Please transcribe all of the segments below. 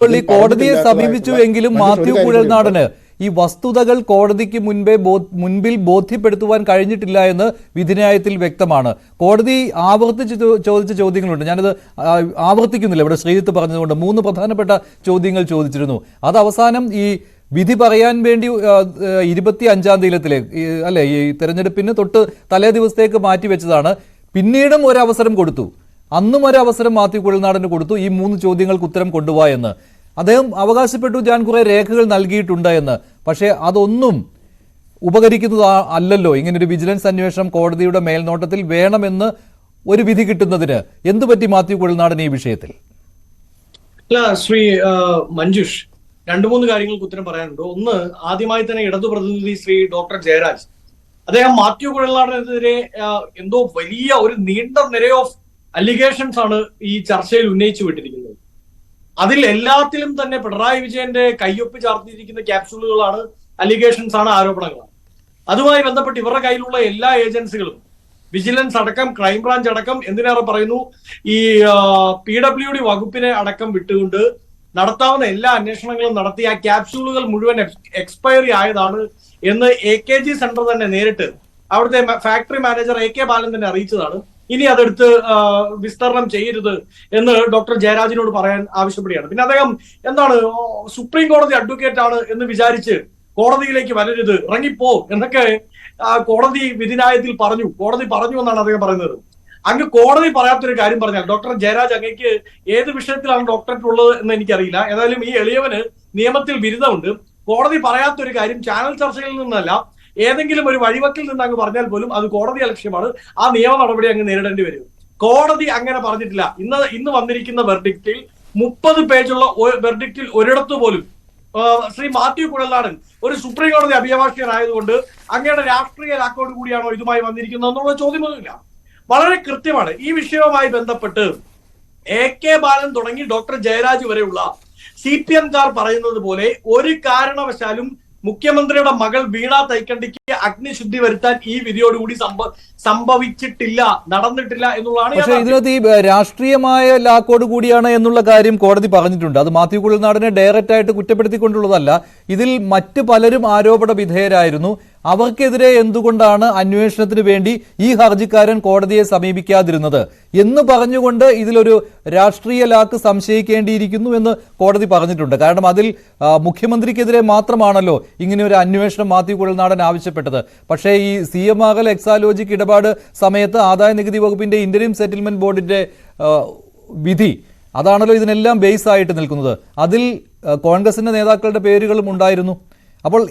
കോടതിയെ സമീപിച്ചു എങ്കിലും മാത്യു കുഴൽനാടന് ഈ വസ്തുതകൾ കോടതിക്ക് മുൻപിൽ ബോധ്യപ്പെടുത്തുവാൻ കഴിഞ്ഞിട്ടില്ല എന്ന് വിധിന്യായത്തിൽ വ്യക്തമാണ്. കോടതി ആവർത്തിച്ച് ചോദിച്ച ചോദ്യങ്ങളുണ്ട്. ഞാനത് ആവർത്തിക്കുന്നില്ല, ഇവിടെ ശ്രീജിത്ത് പറഞ്ഞതുകൊണ്ട് 3 പ്രധാനപ്പെട്ട ചോദ്യങ്ങൾ ചോദിച്ചിരുന്നു. അത് അവസാനം ഈ വിധി പറയാൻ വേണ്ടി 25-ാം തീയതിയിലേക്ക് അല്ലെ, ഈ തെരഞ്ഞെടുപ്പിന് തൊട്ട് തലേ ദിവസത്തേക്ക് മാറ്റിവെച്ചതാണ്. പിന്നീടും ഒരവസരം കൊടുത്തു, അന്നും ഒരവസരം മാത്യു കുഴൽനാടന് കൊടുത്തു ഈ 3 ചോദ്യങ്ങൾക്ക് ഉത്തരം കൊണ്ടുപോവാ എന്ന്. അദ്ദേഹം അവകാശപ്പെട്ടു ഞാൻ കുറെ രേഖകൾ നൽകിയിട്ടുണ്ട് എന്ന്. പക്ഷേ അതൊന്നും ഉപകരിക്കുന്നത് അല്ലല്ലോ. ഇങ്ങനൊരു വിജിലൻസ് അന്വേഷണം കോടതിയുടെ മേൽനോട്ടത്തിൽ വേണമെന്ന് ഒരു വിധി കിട്ടുന്നതിന് എന്തുപറ്റി മാത്യു കുഴൽനാടൻ ഈ വിഷയത്തിൽ? അല്ല ശ്രീ മഞ്ജുഷ്, 2-3 കാര്യങ്ങൾക്ക് ഉത്തരം പറയാനുണ്ട്. ഒന്ന്, ആദ്യമായി തന്നെ ഇടതു പ്രതിനിധി ശ്രീ ഡോക്ടർ ജയരാജ്, അദ്ദേഹം മാത്യു കുഴൽനാടനെതിരെ എന്തോ വലിയ ഒരു നീണ്ട നിര ഓഫ് അലിഗേഷൻസ് ആണ് ഈ ചർച്ചയിൽ ഉന്നയിച്ചു വിട്ടിരിക്കുന്നത്. അതിൽ എല്ലാത്തിലും തന്നെ പിണറായി വിജയന്റെ കയ്യൊപ്പ് ചാർത്തിയിരിക്കുന്ന ക്യാപ്സ്യൂളുകളാണ്, അലിഗേഷൻസ് ആണ്, ആരോപണങ്ങളാണ്. അതുമായി ബന്ധപ്പെട്ട് ഇവരുടെ കയ്യിലുള്ള എല്ലാ ഏജൻസികളും, വിജിലൻസ് അടക്കം ക്രൈംബ്രാഞ്ച് അടക്കം, എന്തിനേറെ പറയുന്നു, ഈ PWD വകുപ്പിനെ അടക്കം വിട്ടുകൊണ്ട് നടത്താവുന്ന എല്ലാ അന്വേഷണങ്ങളും നടത്തി ആ ക്യാപ്സ്യൂളുകൾ മുഴുവൻ എക്സ്പയറി ആയതാണ് എന്ന് AKG സെന്റർ തന്നെ നേരിട്ട് അവിടുത്തെ ഫാക്ടറി മാനേജർ AK ബാലൻ തന്നെ അറിയിച്ചതാണ്. ഇനി അതെടുത്ത് വിസ്തരണം ചെയ്യരുത് എന്ന് ഡോക്ടർ ജയരാജിനോട് പറയാൻ ആവശ്യപ്പെടുകയാണ്. പിന്നെ അദ്ദേഹം എന്താണ്, സുപ്രീം കോടതി അഡ്വക്കേറ്റ് ആണ് എന്ന് വിചാരിച്ച് കോടതിയിലേക്ക് വരരുത്, ഇറങ്ങിപ്പോ എന്നൊക്കെ കോടതി വിധിന്യായത്തിൽ പറഞ്ഞു. കോടതി പറഞ്ഞു എന്നാണ് അദ്ദേഹം പറയുന്നത്. അങ്ങ് കോടതി പറയാത്തൊരു കാര്യം പറഞ്ഞാൽ, ഡോക്ടർ ജയരാജ്, അങ്ങേക്ക് ഏത് വിഷയത്തിലാണ് ഡോക്ടറേറ്റ് ഉള്ളത് എന്ന് എനിക്കറിയില്ല. ഏതായാലും ഈ എളിയവന് നിയമത്തിൽ ബിരുദമുണ്ട്. കോടതി പറയാത്തൊരു കാര്യം ചാനൽ ചർച്ചകളിൽ നിന്നല്ല, ഏതെങ്കിലും ഒരു വഴിവക്കിൽ നിന്ന് അങ്ങ് പറഞ്ഞാൽ പോലും അത് കോടതി അലക്ഷ്യമാണ്. ആ നിയമ നടപടി അങ്ങ് നേരിടേണ്ടി വരും. കോടതി അങ്ങനെ പറഞ്ഞിട്ടില്ല. ഇന്ന് വന്നിരിക്കുന്ന വെർഡിക്റ്റിൽ 30 പേജുള്ള വെർഡിക്റ്റിൽ ഒരിടത്തു പോലും ശ്രീ മാത്യു കുഴൽനാടൻ ഒരു സുപ്രീം കോടതി അഭിഭാഷകനായതുകൊണ്ട് അങ്ങയുടെ രാഷ്ട്രീയ ലാക്കോട് കൂടിയാണോ ഇതുമായി വന്നിരിക്കുന്നത് എന്നുള്ള ചോദ്യമൊന്നുമില്ല. വളരെ കൃത്യമാണ്. ഈ വിഷയവുമായി ബന്ധപ്പെട്ട് AK ബാലൻ തുടങ്ങി ഡോക്ടർ ജയരാജ് വരെയുള്ള CPM-കാർ പറയുന്നത് പോലെ ഒരു കാരണവശാലും മുഖ്യമന്ത്രിയുടെ മകൾ വീണ തൈക്കണ്ടിക്ക് അഗ്നിശുദ്ധി വരുത്താൻ ഈ വിധിയോടുകൂടി സംഭവിച്ചിട്ടില്ല, നടന്നിട്ടില്ല എന്നുള്ളതാണ്. പക്ഷേ ഇതിനകത്ത് ഈ രാഷ്ട്രീയമായ ലാക്കോട് കൂടിയാണ് എന്നുള്ള കാര്യം കോടതി പറഞ്ഞിട്ടുണ്ട്. അത് മാത്യു കുഴൽനാടനെ ഡയറക്റ്റ് ആയിട്ട് കുറ്റപ്പെടുത്തിക്കൊണ്ടുള്ളതല്ല. ഇതിൽ മറ്റു പലരും ആരോപണ വിധേയരായിരുന്നു. അവർക്കെതിരെ എന്തുകൊണ്ടാണ് അന്വേഷണത്തിന് വേണ്ടി ഈ ഹർജിക്കാരൻ കോടതിയെ സമീപിക്കാതിരുന്നത് എന്ന് പറഞ്ഞുകൊണ്ട് ഇതിലൊരു രാഷ്ട്രീയ ലാക്ക് സംശയിക്കേണ്ടിയിരിക്കുന്നു എന്ന് കോടതി പറഞ്ഞിട്ടുണ്ട്. കാരണം അതിൽ മുഖ്യമന്ത്രിക്കെതിരെ മാത്രമാണല്ലോ ഇങ്ങനെ ഒരു അന്വേഷണം മാത്യു കുഴൽനാടൻ ആവശ്യപ്പെട്ടത്. പക്ഷേ ഈ CMRL എക്സാലോജിക് ഇടപാട് സമയത്ത് ആദായ നികുതി വകുപ്പിന്റെ ഇന്റരിം സെറ്റിൽമെന്റ് ബോർഡിന്റെ വിധി അതാണല്ലോ ഇതിനെല്ലാം ബേസ് ആയിട്ട് നിൽക്കുന്നത്. അതിൽ കോൺഗ്രസിന്റെ നേതാക്കളുടെ പേരുകളും ഉണ്ടായിരുന്നു. അപ്പോൾ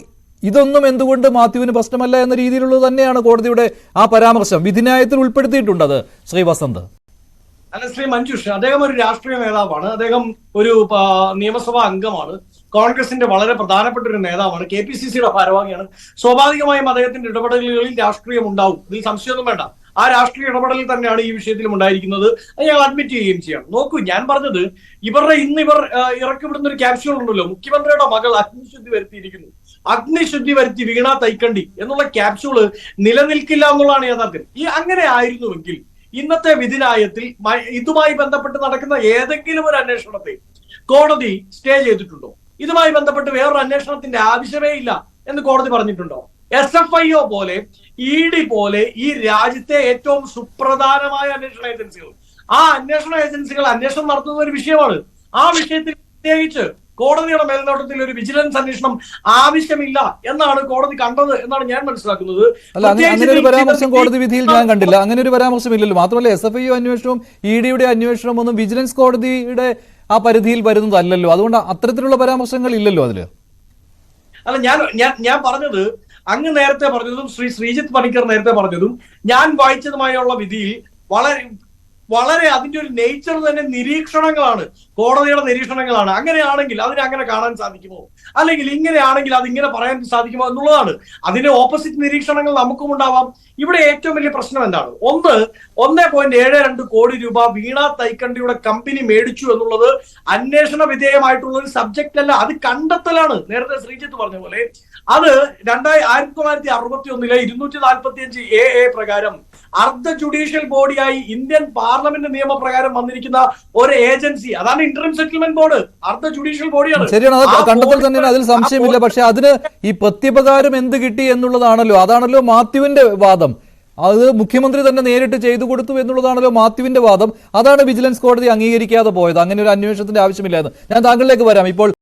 ഇതൊന്നും എന്തുകൊണ്ട് മാത്യുവിന് പ്രശ്നമല്ല എന്ന രീതിയിലുള്ളത് തന്നെയാണ് കോടതിയുടെ ആ പരാമർശം വിധിന്യായത്തിൽ ഉൾപ്പെടുത്തിയിട്ടുണ്ട്. അത് ശ്രീ വസന്ത് അല്ല ശ്രീ മഞ്ജുഷ്, അദ്ദേഹം ഒരു രാഷ്ട്രീയ നേതാവാണ്. അദ്ദേഹം ഒരു നിയമസഭാ അംഗമാണ്. കോൺഗ്രസിന്റെ വളരെ പ്രധാനപ്പെട്ട ഒരു നേതാവാണ്. KPCCയുടെ ഭാരവാഹിയാണ്. സ്വാഭാവികമായും അദ്ദേഹത്തിന്റെ ഇടപെടലുകളിൽ രാഷ്ട്രീയം ഉണ്ടാവും, ഇതിൽ സംശയമൊന്നും വേണ്ട. ആ രാഷ്ട്രീയ ഇടപെടലിൽ തന്നെയാണ് ഈ വിഷയത്തിലും ഉണ്ടായിരിക്കുന്നത്. അത് ഞങ്ങൾ അഡ്മിറ്റ് ചെയ്യുകയും ചെയ്യണം. നോക്കൂ, ഞാൻ പറഞ്ഞത് ഇവർ ഇറക്കിവിടുന്ന ഒരു ക്യാപ്സ്യൂൾ ഉണ്ടല്ലോ, മുഖ്യമന്ത്രിയുടെ മകൾ അഗ്നിശുദ്ധി വരുത്തിയിരിക്കുന്നു, അഗ്നിശുദ്ധി വരുത്തി വീണ തൈക്കണ്ടി എന്നുള്ള ക്യാപ്സ്യൂള് നിലനിൽക്കില്ല എന്നുള്ളതാണ് യാഥാർത്ഥ്യം. അങ്ങനെ ആയിരുന്നുവെങ്കിൽ ഇന്നത്തെ വിധിന്യായത്തിൽ ഇതുമായി ബന്ധപ്പെട്ട് നടക്കുന്ന ഏതെങ്കിലും ഒരു അന്വേഷണത്തെ കോടതി സ്റ്റേ ചെയ്തിട്ടുണ്ടോ? ഇതുമായി ബന്ധപ്പെട്ട് വേറൊരു അന്വേഷണത്തിന്റെ ആവശ്യമേ ഇല്ല എന്ന് കോടതി പറഞ്ഞിട്ടുണ്ടോ? SFIO പോലെ ED പോലെ ഈ രാജ്യത്തെ ഏറ്റവും സുപ്രധാനമായ അന്വേഷണ ഏജൻസികൾ, ആ അന്വേഷണ ഏജൻസികൾ അന്വേഷണം നടത്തുന്ന ഒരു വിഷയമാണ്. ആ വിഷയത്തിൽ പ്രത്യേകിച്ച് കോടതിയുടെ മേൽനോട്ടത്തിൽ ഒരു വിജിലൻസ് അന്വേഷണം ആവശ്യമില്ല എന്നാണ് കോടതി കണ്ടത് എന്നാണ് ഞാൻ മനസ്സിലാക്കുന്നത്. അല്ല, അങ്ങനെ ഒരു പരാമർശം കോടതി വിധിയിൽ ഞാൻ കണ്ടില്ല. അങ്ങനെ ഒരു പരാമർശം ഇല്ലല്ലോ. മാത്രമല്ല SFIO അന്വേഷണവും EDയുടെ അന്വേഷണവും ഒന്നും വിജിലൻസ് കോടതിയുടെ ആ പരിധിയിൽ വരുന്നതല്ലല്ലോ. അതുകൊണ്ട് അത്തരത്തിലുള്ള പരാമർശങ്ങൾ ഇല്ലല്ലോ അതില്. അല്ല, ഞാൻ പറഞ്ഞത് അങ്ങ് നേരത്തെ പറഞ്ഞതും ശ്രീ ശ്രീജിത്ത് പണിക്കർ നേരത്തെ പറഞ്ഞതും ഞാൻ വായിച്ചതുമായുള്ള വിധിയിൽ വളരെ അതിന്റെ ഒരു നേച്ചർ തന്നെ നിരീക്ഷണങ്ങളാണ്, കോടതിയുടെ നിരീക്ഷണങ്ങളാണ്. അങ്ങനെയാണെങ്കിൽ അതിനെ അങ്ങനെ കാണാൻ സാധിക്കുമോ? അല്ലെങ്കിൽ ഇങ്ങനെയാണെങ്കിൽ അത് ഇങ്ങനെ പറയാൻ സാധിക്കുമോ എന്നുള്ളതാണ്. അതിന്റെ ഓപ്പോസിറ്റ് നിരീക്ഷണങ്ങൾ നമുക്കും ഉണ്ടാവാം. ഇവിടെ ഏറ്റവും വലിയ പ്രശ്നം എന്താണ്? 1.72 കോടി രൂപ വീണ തൈക്കണ്ടിയുടെ കമ്പനി മേടിച്ചു എന്നുള്ളത് അന്വേഷണ വിധേയമായിട്ടുള്ള ഒരു സബ്ജക്റ്റ് അല്ല, അത് കണ്ടെത്തലാണ്. നേരത്തെ ശ്രീജിത്ത് പറഞ്ഞ പോലെ അത് 1961 245 AA പ്രകാരം അർദ്ധ ജുഡീഷ്യൽ ബോഡിയായി ഇന്ത്യൻ പാർലമെന്റ് നിയമപ്രകാരം വന്നിരിക്കുന്ന ഒരു ഏജൻസി, അതാണ് ഇന്ററിം സെറ്റിൽമെന്റ് ബോർഡ്. അർദ്ധ ജുഡീഷ്യൽ ബോഡിയാണ്. ശരിയാണ്, അത് കണ്ടെത്തൽ തന്നെയാണ്, അതിൽ സംശയമില്ല. പക്ഷെ അതിന് ഈ പ്രത്യുപകാരം എന്ത് കിട്ടി എന്നുള്ളതാണല്ലോ, അതാണല്ലോ മാത്യുവിന്റെ വാദം. അത് മുഖ്യമന്ത്രി തന്നെ നേരിട്ട് ചെയ്തു കൊടുത്തു എന്നുള്ളതാണല്ലോ മാത്യുവിന്റെ വാദം. അതാണ് വിജിലൻസ് കോടതി അംഗീകരിക്കാതെ പോയത്. അങ്ങനെ ഒരു അന്വേഷണത്തിന്റെ ആവശ്യമില്ലായിരുന്നു. ഞാൻ താങ്കളിലേക്ക് വരാം ഇപ്പോൾ.